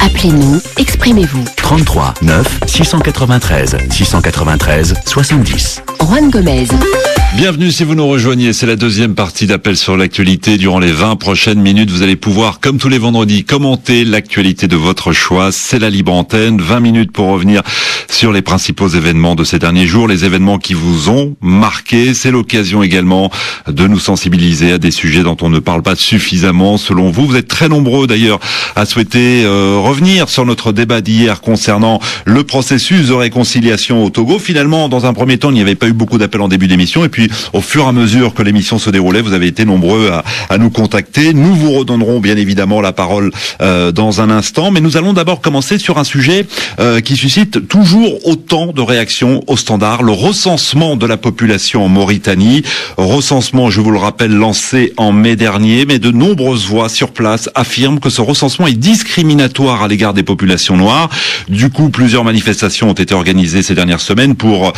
Appelez-nous, exprimez-vous. 33 9 693 693 70. Juan Gomez. Bienvenue si vous nous rejoignez, c'est la deuxième partie d'Appel sur l'actualité. Durant les 20 prochaines minutes, vous allez pouvoir, comme tous les vendredis, commenter l'actualité de votre choix. C'est la libre antenne, 20 minutes pour revenir sur les principaux événements de ces derniers jours, les événements qui vous ont marqué. C'est l'occasion également de nous sensibiliser à des sujets dont on ne parle pas suffisamment selon vous. Vous êtes très nombreux d'ailleurs à souhaiter revenir sur notre débat d'hier concernant le processus de réconciliation au Togo. Finalement, dans un premier temps, il n'y avait pas eu beaucoup d'appels en début d'émission et puis au fur et à mesure que l'émission se déroulait, vous avez été nombreux à nous contacter. Nous vous redonnerons bien évidemment la parole dans un instant, mais nous allons d'abord commencer sur un sujet qui suscite toujours autant de réactions au standard, le recensement de la population en Mauritanie. Recensement, je vous le rappelle, lancé en mai dernier, mais de nombreuses voix sur place affirment que ce recensement est discriminatoire à l'égard des populations noires. Du coup, plusieurs manifestations ont été organisées ces dernières semaines pour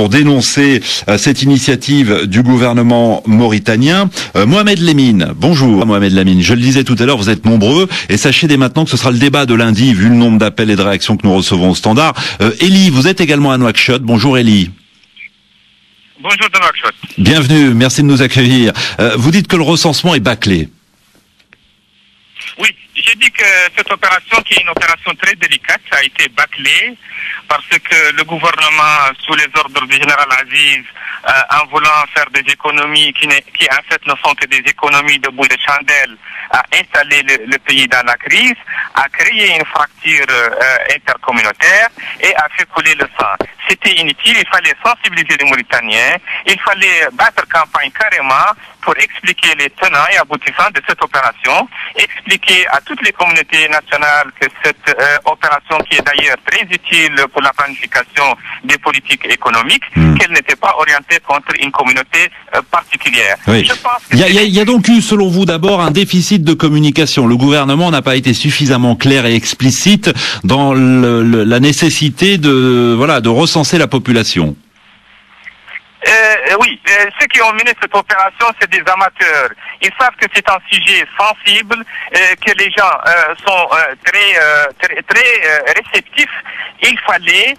dénoncer cette initiative du gouvernement mauritanien. Mohamed Lemine, bonjour Mohamed Lemine. Je le disais tout à l'heure, vous êtes nombreux et sachez dès maintenant que ce sera le débat de lundi vu le nombre d'appels et de réactions que nous recevons au standard. Elie, vous êtes également à Nouakchott. Bonjour Elie. Bonjour de Nouakchott. Bienvenue, merci de nous accueillir. Vous dites que le recensement est bâclé. Oui, j'ai dit que cette opération, qui est une opération très délicate, a été bâclée parce que le gouvernement, sous les ordres du général Aziz, en voulant faire des économies qui en fait ne sont que des économies de bout de chandelle, a installé le pays dans la crise, a créé une fracture intercommunautaire et a fait couler le sang. C'était inutile, il fallait sensibiliser les Mauritaniens, il fallait battre campagne carrément pour expliquer les tenants et aboutissants de cette opération, expliquer à toutes les communautés nationales que cette opération, qui est d'ailleurs très utile pour la planification des politiques économiques, qu'elle n'était pas orientée contre une communauté particulière. Oui. Je pense que il y a donc eu, selon vous, d'abord un déficit de communication. Le gouvernement n'a pas été suffisamment clair et explicite dans la nécessité de recenser la population. Oui, ceux qui ont mené cette opération, c'est des amateurs. Ils savent que c'est un sujet sensible, que les gens sont très réceptifs. Il fallait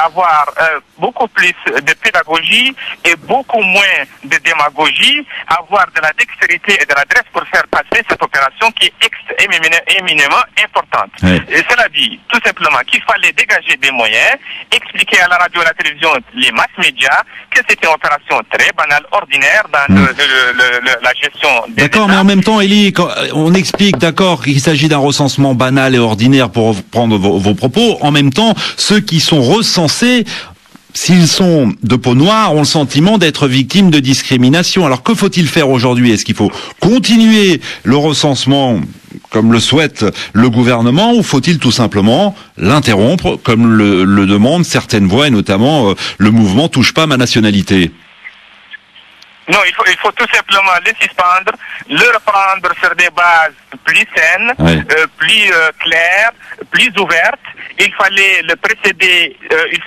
avoir beaucoup plus de pédagogie et beaucoup moins de démagogie, avoir de la dextérité et de l'adresse pour faire passer cette opération qui est éminemment importante. Oui. Et cela dit, tout simplement, qu'il fallait dégager des moyens, expliquer à la radio et à la télévision, les mass médias, que c'était une opération très banale, ordinaire dans la gestion des D'accord, États. mais en même temps, Elie, on explique, d'accord, qu'il s'agit d'un recensement banal et ordinaire pour reprendre vos propos. En même temps, ceux qui sont recensés, s'ils sont de peau noire, ont le sentiment d'être victimes de discrimination. Alors que faut-il faire aujourd'hui? Est-ce qu'il faut continuer le recensement comme le souhaite le gouvernement, ou faut-il tout simplement l'interrompre comme le demandent certaines voix, et notamment le mouvement Touche pas à ma nationalité? Non, il faut tout simplement le suspendre, le reprendre sur des bases plus saines, oui. Plus claires, plus ouvertes. Il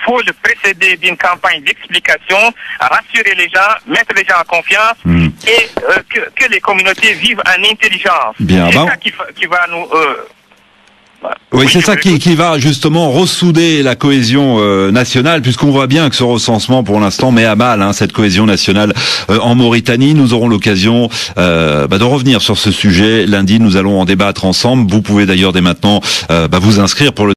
faut le précéder d'une campagne d'explication, rassurer les gens, mettre les gens en confiance et que les communautés vivent en intelligence. Bien, c'est ça qui va nous... Oui, c'est ça qui va justement ressouder la cohésion nationale, puisqu'on voit bien que ce recensement, pour l'instant, met à mal cette cohésion nationale en Mauritanie. Nous aurons l'occasion de revenir sur ce sujet. Lundi, nous allons en débattre ensemble. Vous pouvez d'ailleurs dès maintenant vous inscrire pour le